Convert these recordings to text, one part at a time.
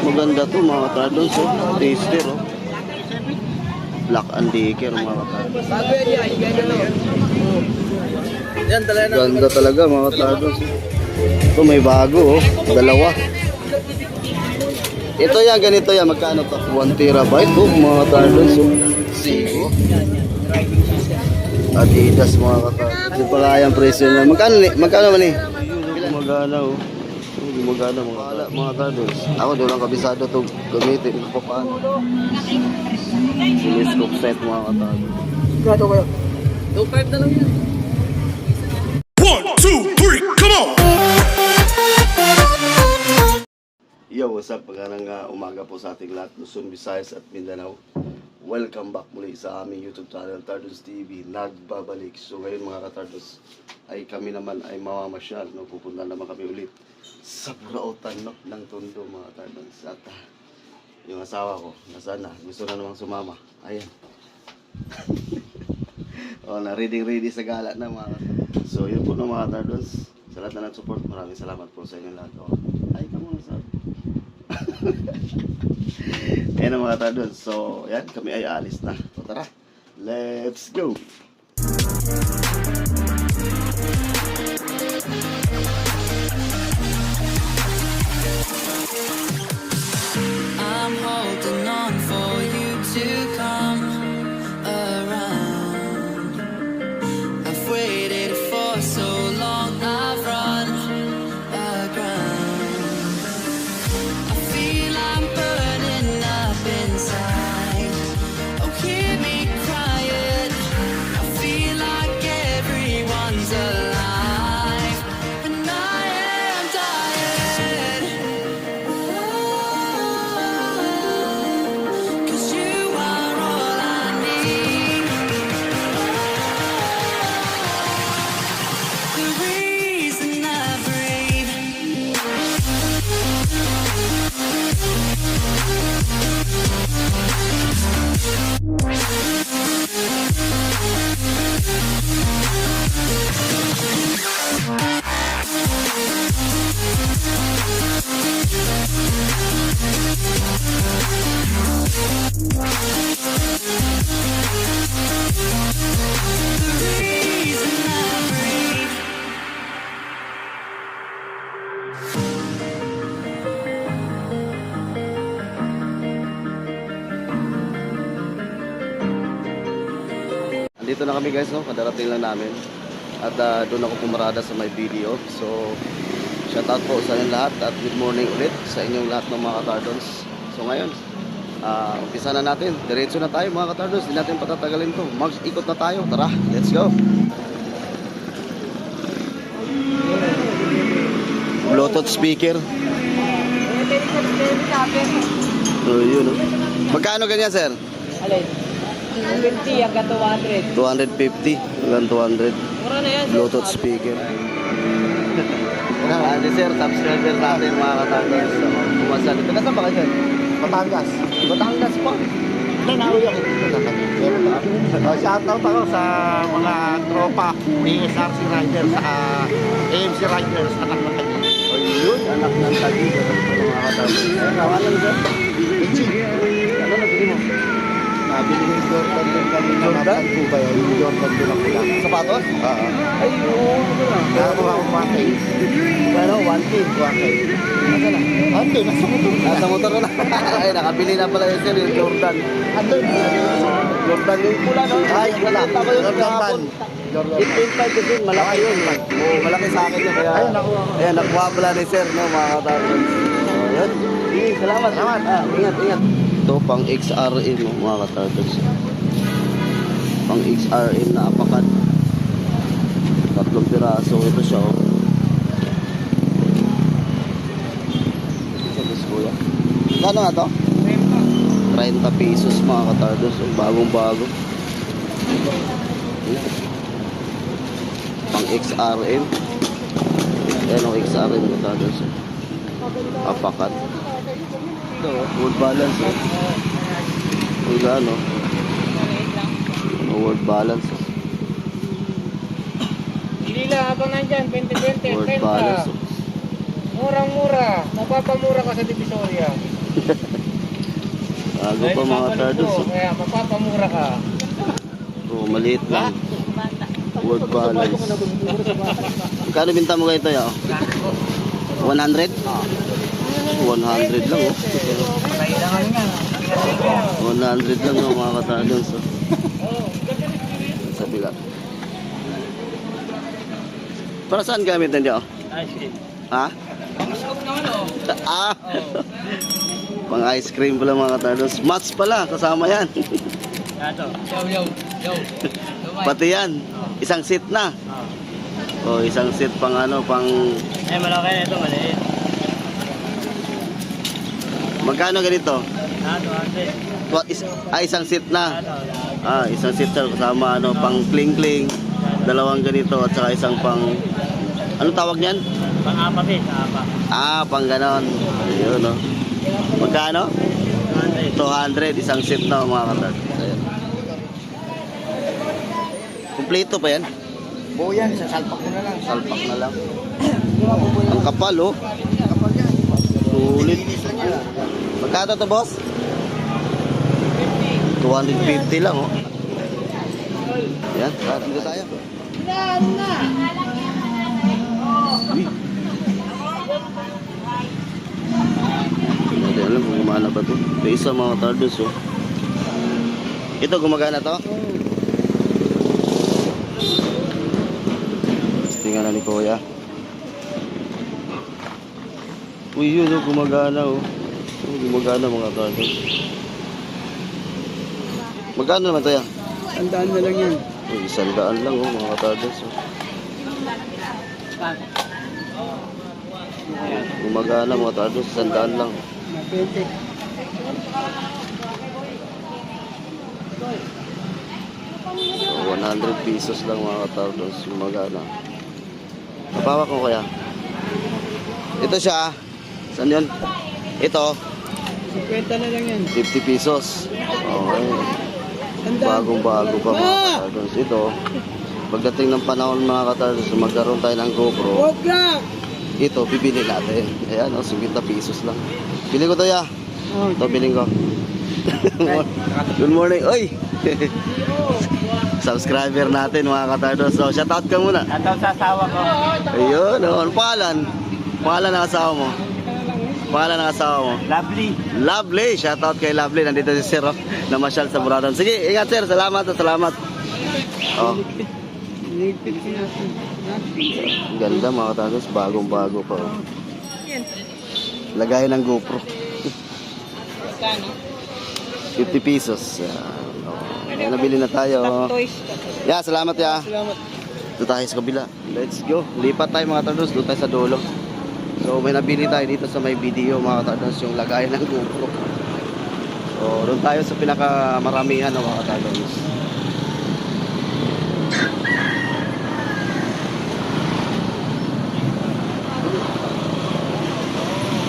Maganda to mga katardos. Oh. Taster. Oh. Black and Decker mga katardos. Ganda talaga mga katardos. Ito may bago. Oh. Dalawa. Ito yan, ganito yan. Magkano to? 1 terabyte. Oh, mga katardos. Oh. Sigo. Adidas mga katardos. Ito pa kaya ang presyo na. Magkano man eh? Gumagana oh. Gumagana mga katardos. Ako doon lang kabisado to gamitin. Ito pa paano. Telescope set mga katardos. Grato kayo. 2.5 na lang yan. 1, 2, 3, come on! Yo, what's up? Magandang umaga po sa ating lahat, Luzon, Visayas at Mindanao. Welcome back muli sa aming YouTube channel, Tardos TV. Nagbabalik. So ngayon mga katardos, ay kami naman ay mamamasyal. No? Pupunta naman kami ulit sa Burautan, no? Ng Tondo mga katardos. At yung asawa ko, nasaan na? Gusto na namang sumama. Ayan. O, na ready sa gala na mga katardos. So yun po no mga katardos. Sa lahat na nag-support, maraming salamat po sa inyong lahat. O, ay ka muna sa ayan ang mga katardos. So, yan, kami ay alis na. So, tara, let's go! I'm holding on for you to come around. I've waited for so long, I've run aground. I feel I'm burning up inside. Oh, hear me crying. I feel like everyone's alive, and I am dying. 'Cause you are all I need. The reason I breathe. The reason I breathe. Andito na kami guys, no? Kadarating lang namin. At doon ako pumarada sa my video. So, shout out po sa inyong lahat. At good morning ulit sa inyong lahat ng mga katardos. So ngayon, umpisa na natin. Diretso na tayo mga katardos. Hindi natin patatagalin to. Mag-ikot na tayo. Tara, let's go! Bluetooth speaker. So, yun, no? Magkano ganyan, sir? Alin? 250 hanggang 200. 250 hanggang 200. Mura na yan. Bluetooth speaker. Ano sir, subscriber natin mga katardos. So, pumasal. Ito nasaan ba kayo? Batangas. Batangas pa. Hindi, nauwi ako. Shoutout ako sa mga tropa ASRC Riders sa AMC Riders, anak ng Taguig. Ayun, anak ng Taguig. Mga katardos. Kawalan sir. Ano nabili mo? Nabili ko yung Jordan din kami na natagpo ba yun? Yung Jordan din ako lang. Sapatos? Oo. Ay, oo. Nakakuha akong makay. Ano, 1K. Makay. Nasa na? Ante, nasa motor. Nasa motor na. Ay, nakabili na pala yun sir, yung Jordan. Ante, Jordan yung pula, no? Ay, wala. Nakita ko yun Jordan kahapon. ban. Jordan ban. 8.5 kasi malaki yun. Oo, malaki sa akin yun. Kaya, Ayun, nakuha ko. ayan, nakuha pala ni sir, no, mga katardos. So, yun. Sige, salamat. Salamat. Ingat, ingat. Ito, pang XRM, no, mga katardos. Pang XRM na apakan. 3 piraso. Ito siya, oh. Kuya. Kano nga to? 30 pesos mga katardos. Bagong bago. Pang XRM. Yan ang XRM katardos. Apakat. Ito, word balance. Kung gaano. Word balance. Hindi lang habang nandyan, 20-20, Word 30. balance. Murang-mura. Mapapamura ka sa Divisoria. Bago pa mga tardos. Kaya mapapamura ka. Oh, maliit lang. Work balance. Magkano binta mo ganito ya? 100? 100 lang oh. Kailangan nga. 100 lang oh mga katardos. Oh. Sabi lang. Para saan gamit nandiyo? Ice cream. Ha? Scoop naman oh. Ah! Pang ice cream pala mga katardos. Mats pala, kasama yan. Yato. Yo. Pati yan. Isang seat na. Oh, isang seat pang ano, pang... Eh, malaki na ito, maliit. Magkano ganito? 200. Isang seat na. Isang seat na kasama ano, pang kling-kling. Dalawang ganito at saka isang pang... Anong tawag niyan? Pang-apat eh, Pang ganon. Ayun, no. Magkano? 200. 200, isang seat na mga katardos. Ayun. Kompleto pa yan? Buo yan, sasalpak mo na lang. Salpak na lang. Ang kapal, oh. Sulit. Magkano to, boss? 250 lang, oh. Yan, dito tayo. Uy. Hindi alam kung gumana ba to. May isa mga tardos, oh. Ito, gumagana to? Tingnan na ni Kuya. Uy, yun, oh, gumagana, oh. Gumagana mga tardos. Magkano naman to yan? 100 na lang yan. Uy, 100 lang, oh, mga tardos, oh. Gumagana mga tardos, 100 lang. 20. So, 100 pesos lang mga tardos, gumagana. Napawak ko kaya. Ito siya. Saan yun? Ito. 50 na lang yan. 50 pesos. Okay. Bagong-bago pa mga katardos. Ito, pagdating ng panahon mga katardos, magkaroon tayo ng GoPro. Wag lang! Ito, bibili natin. Ayan, 50 pesos lang. Bili ko to ya. Ito, biling ko. Good morning. Oy! Subscriber natin mga katardos. So, shout out ka muna. Shoutout sa asawa ko. Ayun, ano pangalan? Pangalan ng asawa mo? Pangalan ng asawa mo? Lovely. Lovely, shout out kay Lovely. Nandito si Sir oh, na masyal sa Buradan. Sige, ingat Sir, salamat. Oh, Nigpit siya natin. ang ganda mga katardos, bagong-bago pa. Oh. Lagayan ng GoPro. 50 pesos. Oh, nabili na tayo. Yeah, salamat ya. Salamat. Doon tayo sa kabila. Let's go. Lipat tayo mga katardos, doon tayo sa dulo. So may nabili tayo dito sa may video mga katardos, yung lagayan ng GoPro. So doon tayo sa pinakamaramihan ng mga katardos.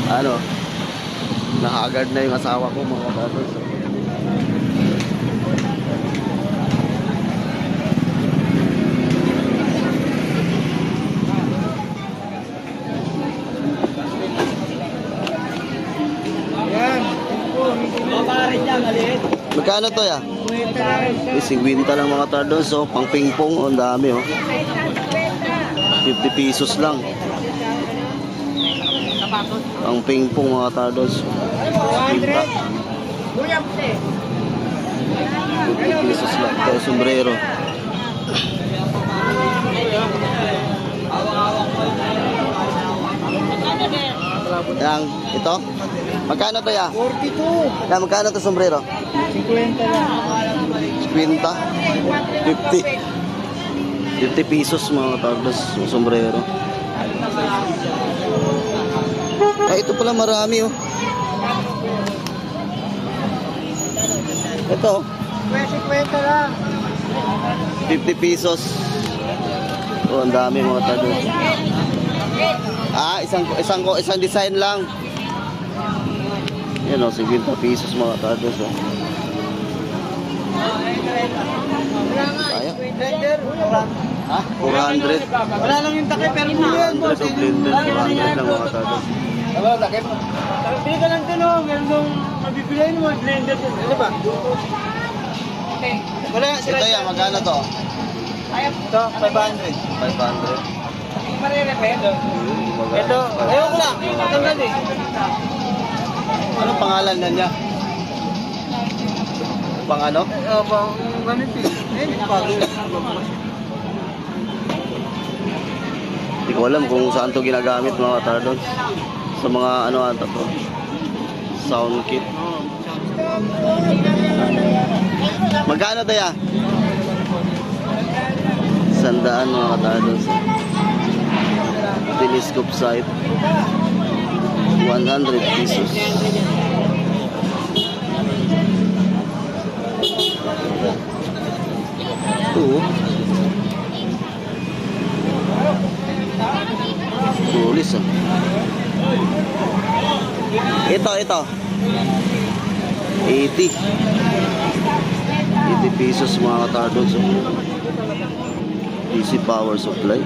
Ano? Nahagard na yung asawa ko mga katardos. Magkano to ya? 50 lang mga tardos, oh. Pang ping-pong, oh, ang dami oh. 50 pesos lang. Pang ping-pong mga tardos. 50 pesos lang. Ito, sombrero. Yang, ito? Magkano to ya? 42. Yan, magkano to sombrero? 50 lang. 50? 50 pesos mga tardos yung sombrero. Ay, ito pala marami oh. Ito 50 lang. 50 pesos. Oh, ang dami mga tardos. Isang design lang. Yan oh, 50 pesos mga tardos oh. Kaya? Ha? 400. Wala lang yung takip pero muli yan, 400 boss. o blender. 400 lang mga tardos. Wala takip. Pili ka lang din, oh. Meron doon Mabibilay mo, blender yun. Ano ba? Wala, si Ito yan, magkano to? Ito, 500. 500. Ito, ayaw ko lang. Matanggal eh. Anong pangalan na niya? Pang ano? Pang ganito eh. Hindi pa. Hindi ko alam kung saan to ginagamit mga katardons. Sa mga ano ata to. Sound kit. Magkano tayo? 100 mga katardons. Telescope sight. 100 pesos. Ito. Sulis ah. Ito. 80. 80 pesos mga katardons. DC power supply.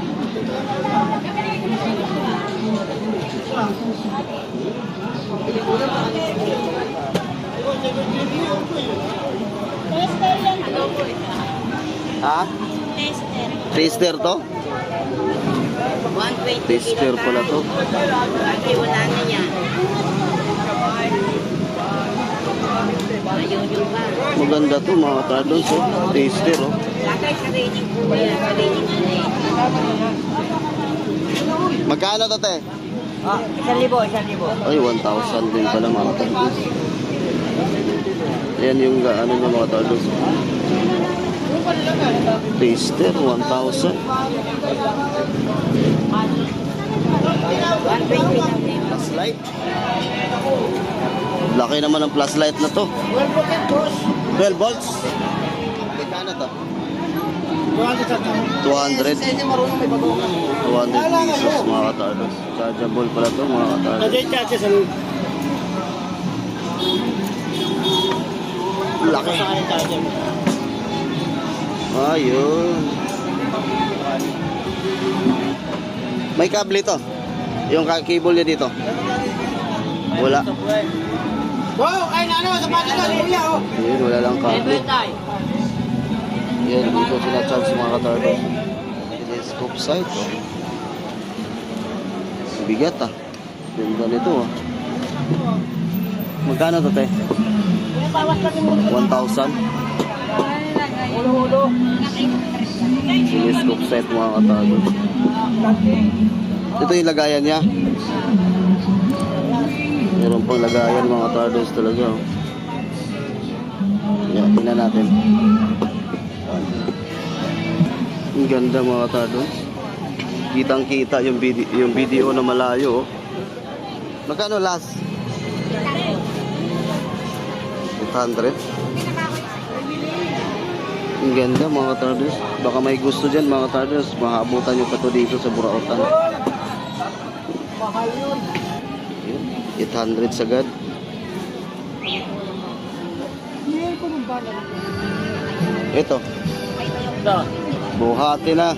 Ha? Tester to? 120 Tester pala to. Kasi wala na yan. Ayaw nyo ba? Maganda to mga katardons. Oh. Tester oh. Lagay sa rating po yan. Sa rating po yan. Magkano to te? 1,000. Ay, 1,000 din pala mga katardons. Ayan yung ano ng mga katardons. Tester, 1,000. 120 lang din. Plus light. Laki naman ang plus light na to. 12 volts. Magkano to? 200. 200 pesos mga katardons. Chargeable pala to mga katardons. Laki. Ayun. May kable to. Yung cable niya dito. Wala. Wow, ay ano, sapatos ko, kuya oh. Ayun, wala lang kable. Yan, dito sinacharge mga katardons. Telescope sight. Oh. Bigat ah. Ganda nito ah. Magkano to te? 1,000. Telescope set mga katardons. Ito yung lagayan niya. Meron pang lagayan mga katardons talaga. Oh. Yan, tingnan natin. Ang ganda mga katardons. Kitang kita yung video na malayo. Oh. Magkano last? 800. Ang ganda mga katardons. Baka may gusto dyan mga katardons. Mahabutan nyo pa to dito sa Burautan. Mahal yun. 800 sagad. Hindi ko nung bala. Ito. Buhati na.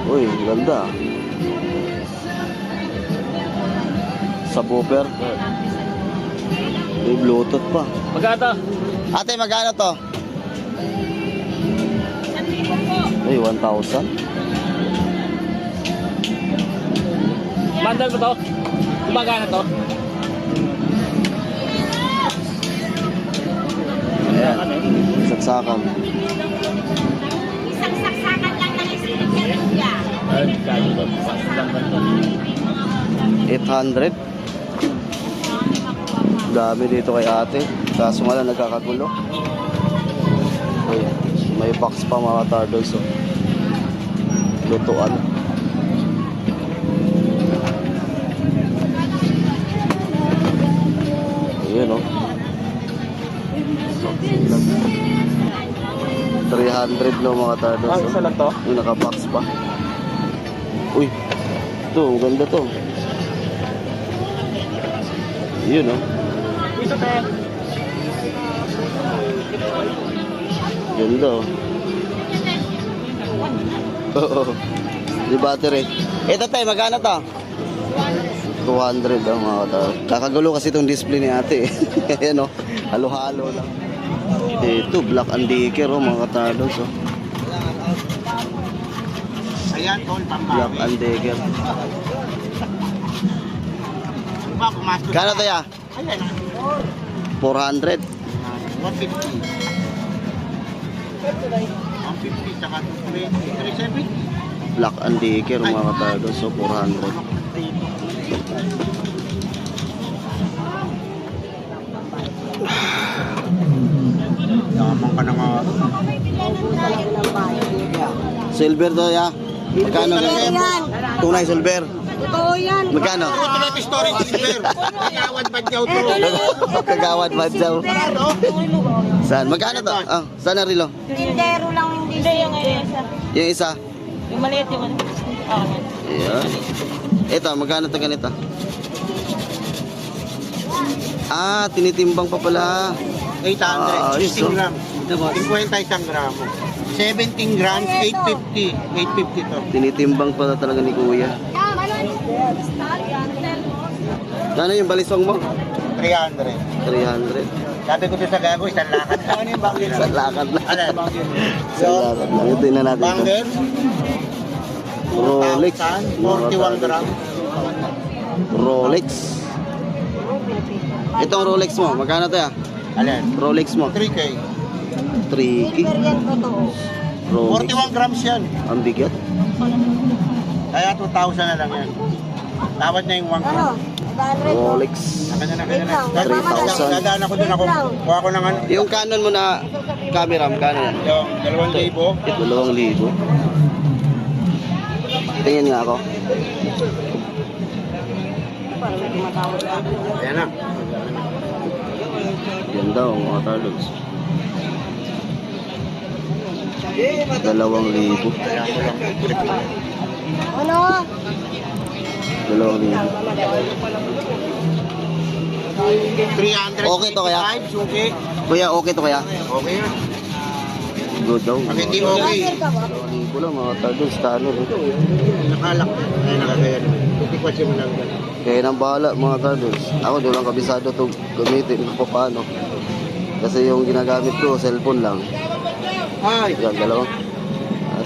Uy, ang ganda. Subwoofer. May Bluetooth pa. Magkano? Ate, magkano to? Ay, 1,000. Bundle ba to? Magkano to? Ayan. Saksakan. Isang saksakan lang na isilip niya rin siya. Ay, kano to? Bundle to. 800. Dami dito kay ate. Kaso nga lang nagkakagulo. Ay, may box pa mga katardons. Oh. Lutuan. Ayan oh. 300 no mga katardons. Ah, isa lang to? Yung naka-box pa. Uy. Ito, ang ganda to. Yun oh. Ito tayo. Ganda oh. Oo. Di battery. Ito tayo, magkano to? 200 daw mga katardos. Kakagulo kasi itong display ni ate. Ayan o, halo-halo lang. Ito, Black and Decker oh, mga katardos. Oh. Ayan, tol, Black pambawi. and Decker. Diba, pumasok Kano to ya? Ayan, 400. 150. 150, tsaka 370. Black and Decker mga katardos. So 400. Yaman ka na nga. Silver to ya? Magkano? Tunay silver. Totoo yan. Magkano? Ito na ito story, silver. Kagawad ba diyaw to? Kagawad Madjaw. Saan? Magkano to? Ah, saan na rilo? Tindero lang hindi Yung isa. Yung isa? Yung maliit yung ano. Ayan. Ito, magkano to ganito? Ah, tinitimbang pa pala. 800, ayos, 16 oh. grams. 50 isang gramo. 17 grams, 850. 850 to. Tinitimbang pala talaga ni Kuya. Ano yung balisong mo? 300. 300. Sabi ko doon sa gago, isang lakad lang. Ano yung bangger? Sa lakad na. Ano? Sa lakad na. Ito na natin ito. Bangger? Rolex. 41 grams. Rolex. Itong Rolex mo, magkano to ya? Alin? Rolex mo? 3K. 3K. yan totoo. Rolex. 41 grams yan. Ang bigat. Kaya 2,000 na lang yan. Tawad na yung 1 gram. Rolex. Kanya na, kanya na. 3,000. Dadaan ako dun ako. Kuha ko ng ano. Yung Canon mo na camera, magkano yan? Yung 2,000. 2,000. Tingin nga ako. Ayan na. Yan daw, mga tarlods. 2,000. Kaya ko lang. Ano? 2,000. 300. Okay to kaya? Suki. Kuya, okay to kaya? Okay yan. Good daw. Pag hindi okay, 2,000 lang mga tarlods. Tanong. nakalak. Ay, nakagaya naman. Hindi ko siya lang. Kaya nang bahala mga tarlods. Ako doon lang kabisado to gamitin kung paano. Kasi yung ginagamit ko, cellphone lang. Ay. Yan, dalawa.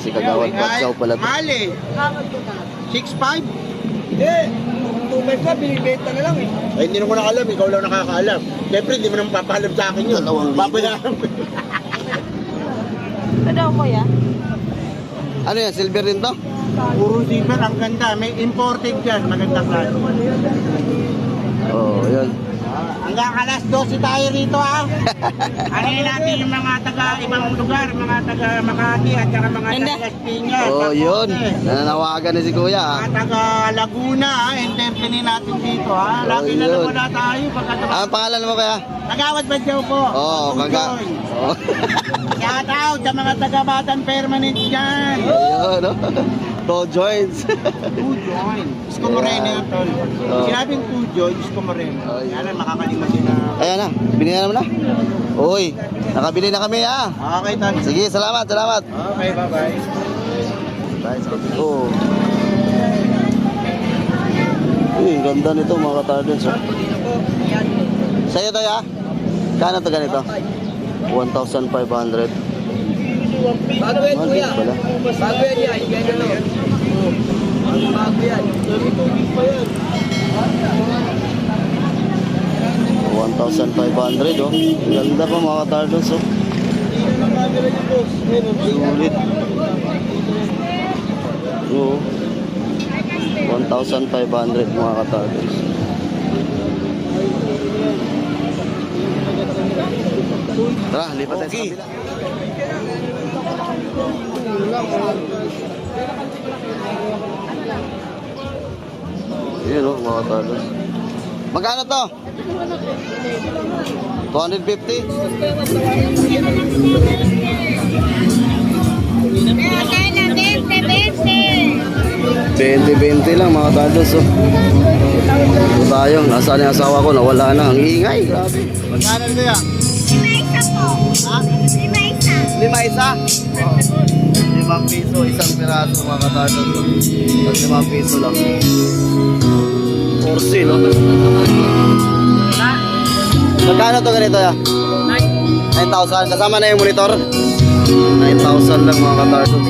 Si Kagawad Patsaw pala to. Mahal eh. 6.5? Hindi. 2.5 ka, binibenta na lang eh. Ay, hindi naman alam. Ikaw lang nakakaalam. Siyempre, hindi mo naman papahalam sa akin yun. 2,000. Babayaran ko. Ano mo ya? Ano yan, silver rin to? Puro silver. Ang ganda. May imported yan. Magandang klase. Oo, yan. Hanggang alas 12 tayo rito ha. Ano natin yung mga taga ibang lugar, mga taga Makati at saka mga taga Las Piñas. Oo, yun. Nananawagan na si Kuya. Mga taga Laguna ha, entertainin natin dito ha. Lagi na yun. lang wala tayo. Ang pangalan mo kaya? Kagawad ba daw po? Oo, Oo. Shout out sa mga taga Batan Permanent dyan. Ayun, no? Two joints. Two joints. Isko Moreno yan, tol. Oo. Sinabing two joints, Isko Moreno. Ayun. Yan ang makakalimutin na. Ayan na, binili na naman na. Uy, nakabili na kami ah. Okay, tol. Sige, salamat, salamat. Okay, bye-bye. Oo. Uy, ang ganda nito mga katardens. Oh. Sa'yo to ya? Kano to ganito? 1,500. Bago yan, kuya. Pala. Bago yan yan. Yan ano. Bago yan. 1,500 oh. Ang ganda pa mga katardens oh. Sulit. Oo. 1,500 mga katardens. Tara, lipat tayo sa kabila. Yun o, mga katardens. Magkano to? 250? Meron na 20 20-20 lang mga katardens oh. Ito tayo, nasaan yung asawa ko, nawala na. Ang ingay, grabe. Magkano na yan? 5 isa po. Ha? 5 isa. 5 isa? Oh. 5 piso, isang piraso mga katardens oh. At 5 piso lang. 14, no? Magkano to ganito ya? 9,000. Kasama na yung monitor? 9,000 lang mga katardos.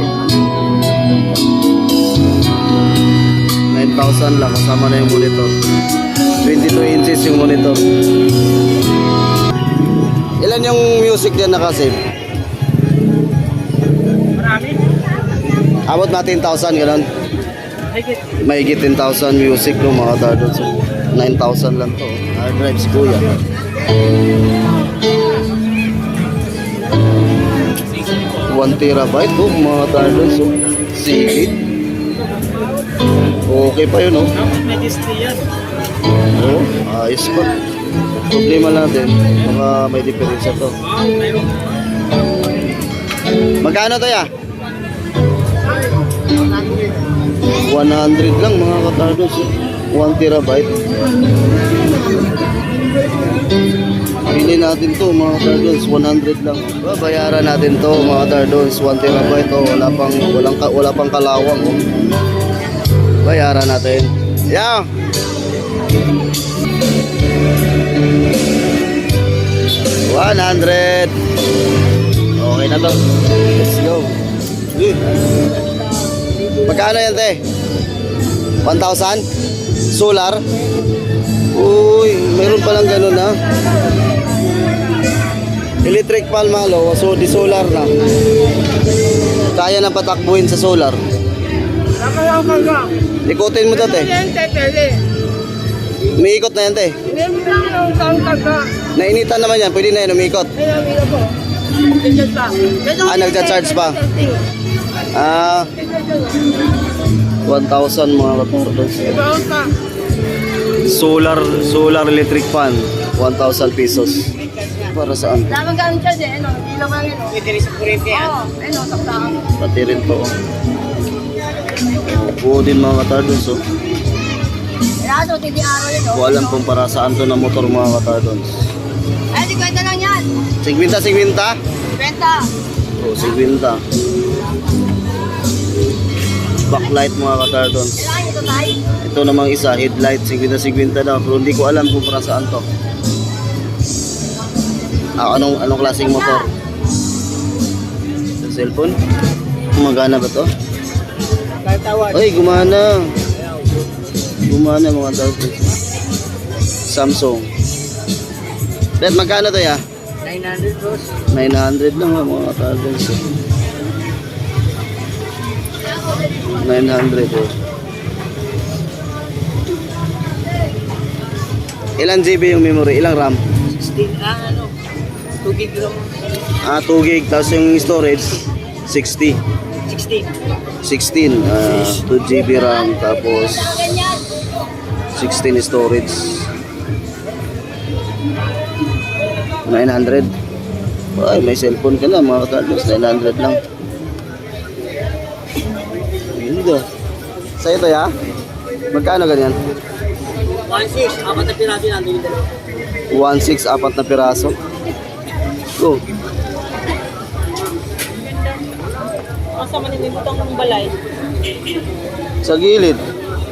9,000 lang kasama na yung monitor. 22 inches yung monitor. Ilan yung music dyan nakasave? Marami. Abot na 10,000 gano'n? Mahigit 10,000 music no mga katardos. 9,000 lang to. Hard drive si kuya. 1 terabyte oh mga katardos. Sige. Okay pa yun, oh. May display yan. Oo, ayos pa. Problema natin, baka may diferensya to. Magkano to ya? 100 lang mga katardos. 1 terabyte. Pili natin to mga katardos, 100 lang. Bayaran natin to mga katardos, 1 terabyte. Oh, wala pang kalawang. Oh. Bayaran natin. Yeah. 100. Okay na to. Let's go. Magkano yan, te? 1,000? Solar? Uy, meron palang ganun, ha? Electric palmalo, so di solar na. Kaya na patakbuhin sa solar. Ikutin mo to, te. Umiikot na yan, te. Nainitan naman yan, pwede na yan umikot. Ah, nagja-charge pa. Ah, 1,000 mga katordos. Solar electric fan, 1,000 pesos. Para saan? Dapat gamit siya din, ano? Ilaw lang yun, Pwede rin sa kurente yan. oh. Ano, saktaan. Pati rin to. Buo din mga katordos. Oh. Raso, titi araw yun, Kung alam kung para saan to na motor mga katordos. Ay, 50 lang yan. 50? 50. Oh, 50. Backlight mga katordos. Kailangan ito tayo. Ito namang isa, headlight, 50-50 daw. Pero hindi ko alam kung para saan to. Ah, anong klaseng motor? Sa cellphone? Gumagana ba to? Tawad. Ay, gumana. Gumana mga tawag. Samsung. Bet, magkano to ya? 900 boss. 900 lang mga tawag. 900 oh. Ilan GB yung memory? Ilang RAM? 16 ano? 2 gig lang. Ah, 2 gig. Tapos yung storage, 60. 16. 16. 2 GB RAM. Tapos 16 storage. 900. Ay, may cellphone ka lang mga kataldos. 900 lang. Ganda. Sa ito ya? Magkano ganyan? 1.6. Apat na piraso nandun yung dalawa. 1.6, 4 na piraso. Go. Kasama ni Butang ng balay. Sa gilid.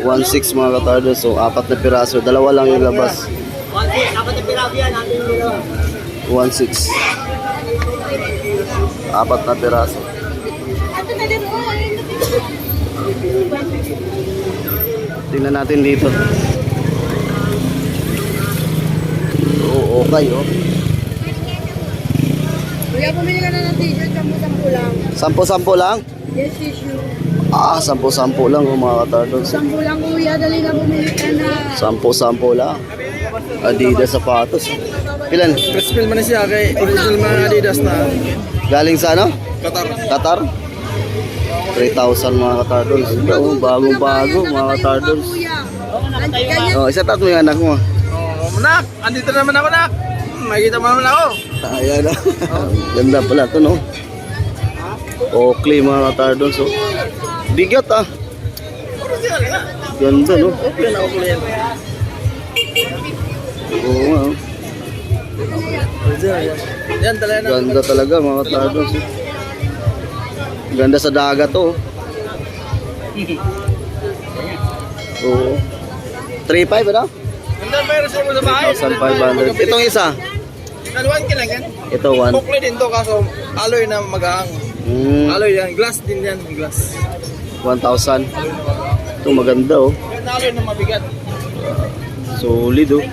1.6 mga katardos. So, 4 na piraso. Dalawa lang yung labas. 1.6. Apat na piraso yan nandun yung dalawa. 1.6. 4 na piraso. Tingnan natin dito. Oo, okay, oh. Kuya, bumili ka na ng t-shirt, 10 lang. 10 lang? Yes, tissue. Ah, 10 lang oh, mga katardos. 10 lang, kuya. Dali na bumili ka na. 10 lang. Adidas sapatos. Ilan? Press film na siya kay original mga Adidas na Galing sa ano? Qatar. Qatar? 3,000 mga katardos. Oh, bagong-bago mga katardos. Kuya. Oh, isa tatlo yung anak mo. Oh, nak, andito naman ako nak. Makikita mo naman ako. Ayan na. Ganda pala ito, no? Oakley mga katardos. Oh. Bigat ah. Ganda, no? Okay na ako yan. Oo nga. Oh. Yan talaga na. Ganda talaga mga katardos. Ganda sa dagat to. Oo. 3.5 ano? Hanggang mayroon sila mo sa bahay. 1,500. Itong isa. Naluan ka lang yan. Ito 1. Bukli din to kaso alloy na mag-aang. Alloy yan. Glass din yan. Glass. 1,000. Ito maganda oh. Yung alloy na mabigat. Solid oh.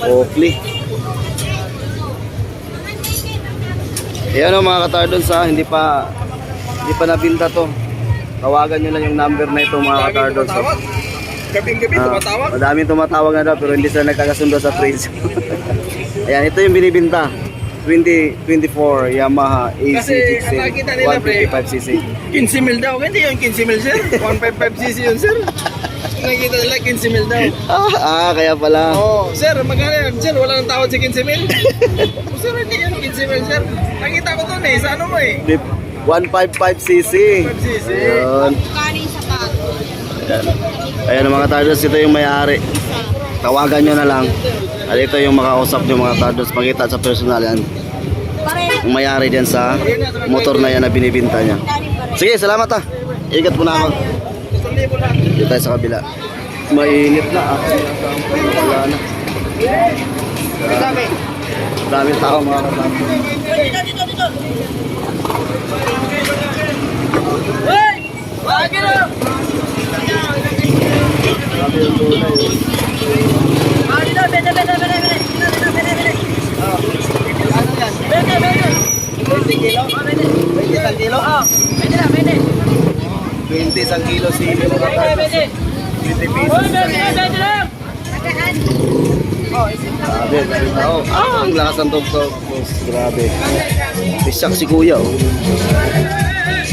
Oakley. Ayan o mga katardons ha, hindi pa nabinta to. Tawagan nyo lang yung number na ito mga katardons. Tumatawag. Gabing-gabi tumatawag. Madaming tumatawag na daw pero hindi sila nagkakasundo sa price. Ayan, ito yung binibinta. 2024 Yamaha Kasi AC60 nakakita nila, pre. 155cc. 15 mil daw. Hindi yung 15 mil sir. 155cc yun sir. Nakikita nila 15 mil daw. Kaya pala. Oh, sir, magkano yan? Sir, wala nang tawad sa 15 mil. Sir, hindi yan 15 mil sir. Nakita ko doon sa ano mo 155cc. 5cc. Ayun. Kanin sa pato. Ayan mga tardos, ito yung may-ari. Tawagan nyo na lang. At ito yung makausap nyo mga tardos. Makita sa personal yan. Yung may-ari din sa motor na yan na binibinta niya. Sige, salamat ah. Ingat po na ako. Dito tayo sa kabila. Mainit na ah. Wala na. Daming tao mga tardos. Grabe yung tulay. Ah, 20 isang kilo sili mga tardos. 20 pesos. Grabe, daming tao. Ang lakas ng tugtog. Grabe. May shock si kuya oh.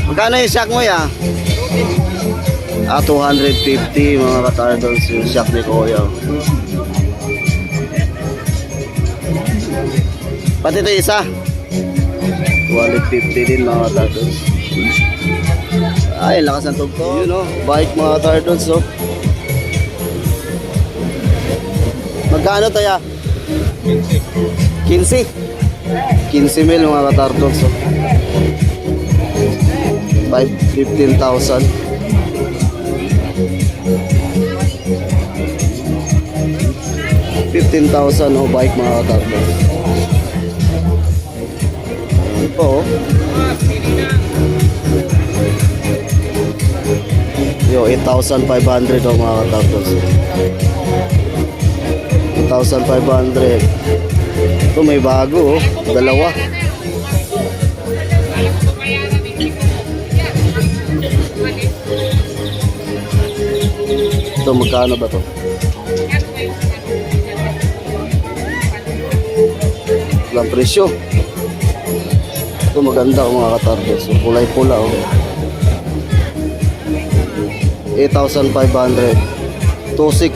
Magkano yung shock mo ya? 250 mga katardals yung shock ni kuya. Pati ito isa 250 din mga katardals. Ay, lakas ng tugtog. Yun oh, bike mga katardals oh. Magkano tayo? 15 mil mga katardals oh. 15,000. 15,000 oh, bike mga katardals. Ano po oh. Yo, 8,500 oh mga katardals. 8,500. Ito may bago oh, dalawa. Ito magkano ba to? Walang presyo. Ito maganda oh, mga katardals. So, kulay pula oh. 8,500. Tosik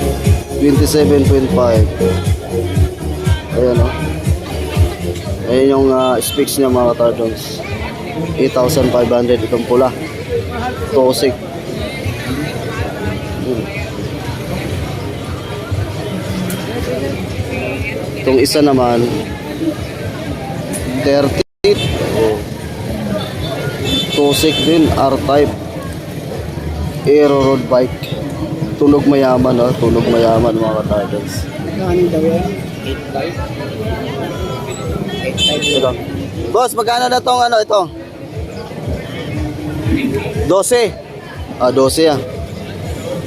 27.5. Ayan oh. Ayan yung specs niya mga katardals. 8,500 itong pula. Tosik. Itong isa naman 30. Oh. Tosik din, R-Type. Aero road bike. Tunog mayaman oh, tunog mayaman mga katardals. Kanin daw yan. Ito. Boss, magkano na tong ano ito? 12. 12 ah.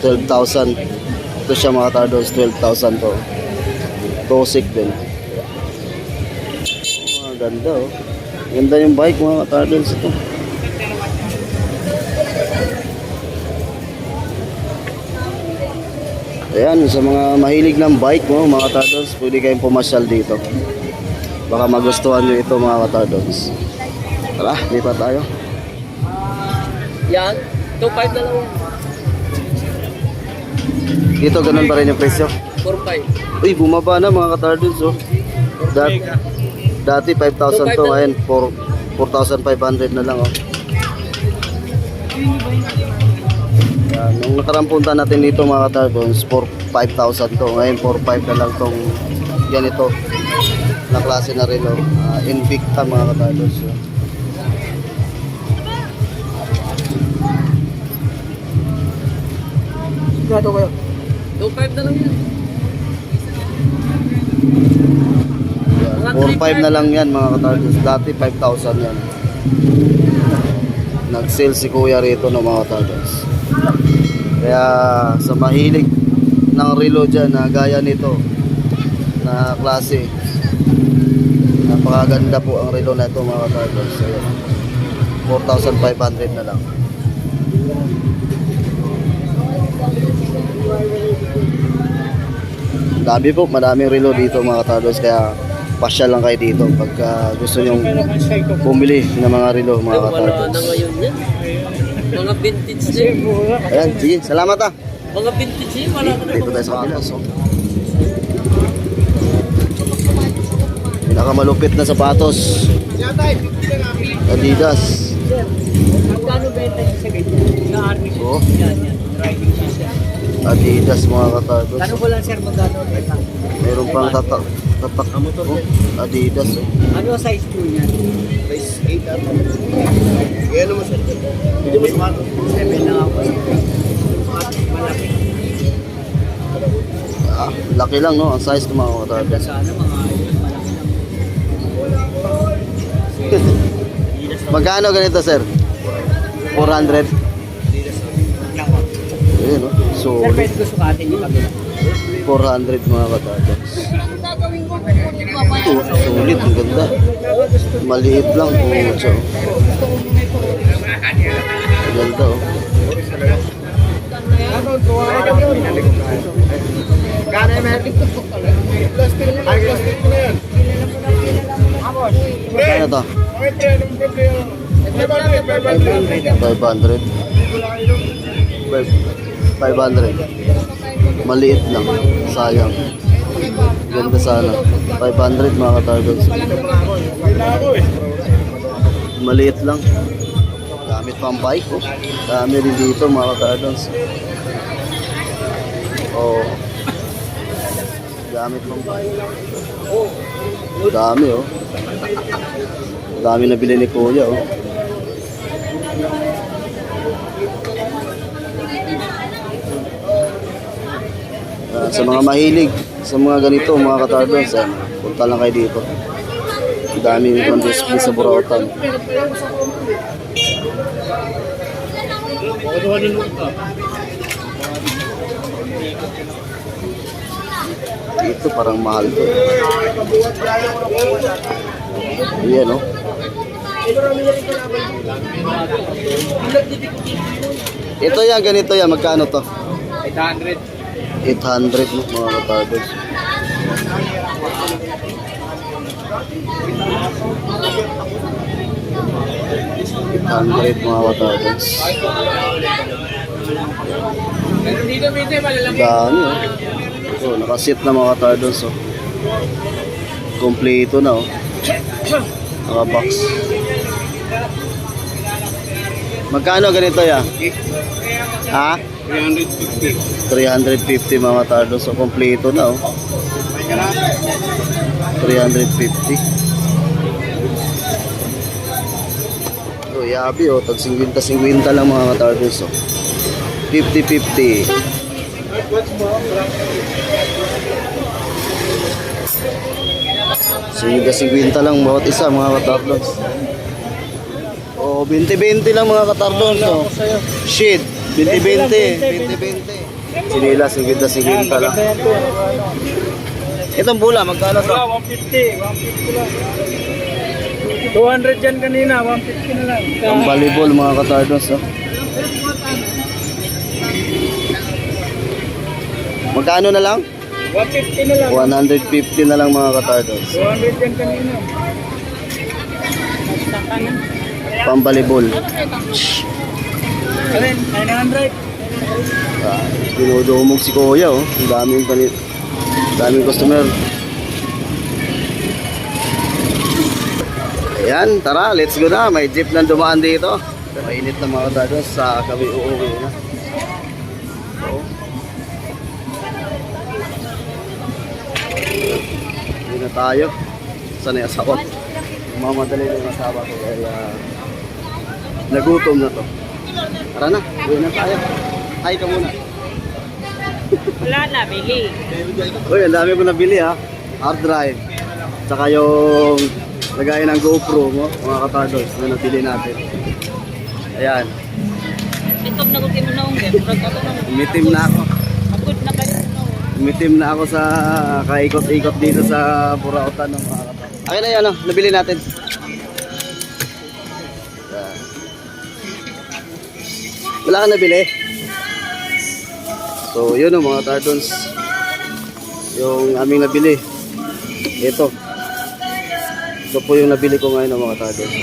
12,000. Ito siya mga katardals, 12,000 to. Tosik din. Ganda oh. Ganda yung bike mga katardals ito. Ayan, sa mga mahilig ng bike mo mga katardals, pwede kayong pumasyal dito. Baka magustuhan nyo ito mga katardals. Tara, lipat tayo. Yan. 2.5 na lang. Dito ganun pa rin yung presyo. 4.5. Uy, bumaba na mga katardals oh. Dati 5,000 to, ngayon 4,500 na lang oh. Yan, nung nakarang punta natin dito mga katardals, 5,000 to, ngayon 4,500 na lang tong ganito na klase na rin oh. Invicta mga katardals oh. sigurado kayo. 2.5 na lang yan. Yan. 4.5 na lang yan mga katardos. Dati 5,000 yan. Nag-sale si kuya rito ng mga katardos. Kaya sa mahilig ng relo dyan na gaya nito na klase, napakaganda po ang relo na ito mga katardos. So, 4,500 na lang. Dami po, madaming relo dito mga katardos. Kaya pasyal lang kayo dito pagka gusto nyong bumili ng mga relo mga Wala na katardos. ngayon yan. Mga vintage na yun. Ayan, sige, salamat ah. Mga vintage yun, wala ka na. Dito tayo sa kabila. So, pinakamalupit na sapatos. Adidas. Magkano benta niya sa ganyan? Sa army shoes? Oh, Yan, yan. Riding shoes yan. Adidas mga katardos. Tanong ko lang sir, magkano benta? Meron pang tatak. Oh, Adidas. Oh. Ano size po niyan? Size 8 ata. Kaya naman sir. Hindi mo sumato. 7 lang ako. Malaki. Ah, laki lang no, ang size ng mga katardos. Sana mga ayun, malaki lang. Magkano ganito sir? 400? Ayun no. So, Sir, pwede ko sukatin yung kabila. 400 mga katardos. Oh, sulit, ang ganda. Maliit lang po siya. Ang ganda oh. Ano to? 500. 500. Maliit lang. Sayang. Ganda sana. 500 mga katardos. Maliit lang. Gamit pang bike oh. Dami rin dito mga katardos. Oh. Gamit pang bike. Dami oh. Dami na bili ni kuya oh. Sa mga mahilig sa mga ganito mga katardos, punta lang kayo dito. Daming display sa Burautan. Ito parang mahal to. Ayan no. Ito yan, ganito yan. Magkano to? 800. 800 no, mga katardos. $800 mga katardos. Meron dito, Mite, malalaki. Dami oh. So, nakasit na mga katardos oh. Kompleto na oh. Naka-box. Magkano ganito ya? Ha? 350 mga katardos. So, kompleto na oh. 350. So, yabi oh. Tag 50-50 lang mga katardos oh. 50-50. So, 50 lang bawat isa mga katardos. Oh, 20-20 lang mga katardos oh. Shit, 20-20. 20-20. Sinila, 50-50 lang. Itong bula, magkano to? 150 lang. 200 dyan kanina, 150 na lang. Ang volleyball mga katardos oh. Magkano na lang? 150 na lang. 150 na lang mga katardos. 200 dyan kanina. Pambalibol. Alin, 900. Dinudumog si kuya oh. Ang daming customer. Ayan, tara, let's go na. May jeep na dumaan dito. Mainit na mga katardos sa kami uuwi na. So, hindi na tayo. Sanay asawa. Mamadali na yung asawa ko kaya nagutom na to. Tara na, uwi na tayo. Hi ka muna. Wala na, bili. Uy, ang dami ko nabili ha. Hard drive. Tsaka yung lagayan ng GoPro mo, mga katardos, na nabili natin. Ayan, Ito na ko kinunong. Murag ako nang umitim na ako. pagod na kayo. Umitim na ako sa kaikot-ikot dito sa Burautan ng mga katardos. Akin na yan, nabili natin. Ayan. Wala ka nabili? So, yun mga tardons. Yung aming nabili. Ito. Ito po yung nabili ko ngayon mga tardons.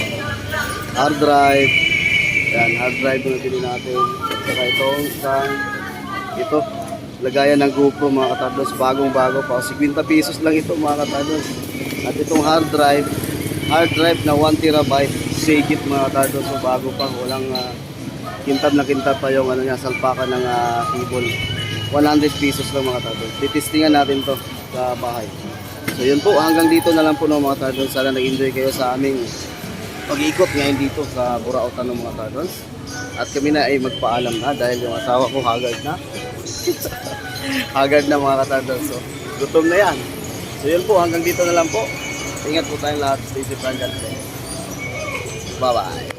Hard drive. Yan, hard drive yung nabili natin. Saka ito. Lagayan ng GoPro mga katardons. Bagong-bago pa. 50 pesos lang ito mga katardons. At itong hard drive na 1 terabyte. Shake it mga katardons. So, bago pa. Walang kintab na kintab pa yung salpakan ng cable. 100 pesos lang mga katardons. Titistingan natin to sa bahay. So yun po, hanggang dito na lang po no, mga tardons. Sana nag-enjoy kayo sa aming pag-iikot ngayon dito sa Burautan ng mga tardons. At kami na ay magpaalam na dahil yung asawa ko hagard na. Hagard na mga katardons. So gutom na yan. So yun po, hanggang dito na lang po. Ingat po tayong lahat. Stay safe and God bless. Bye bye.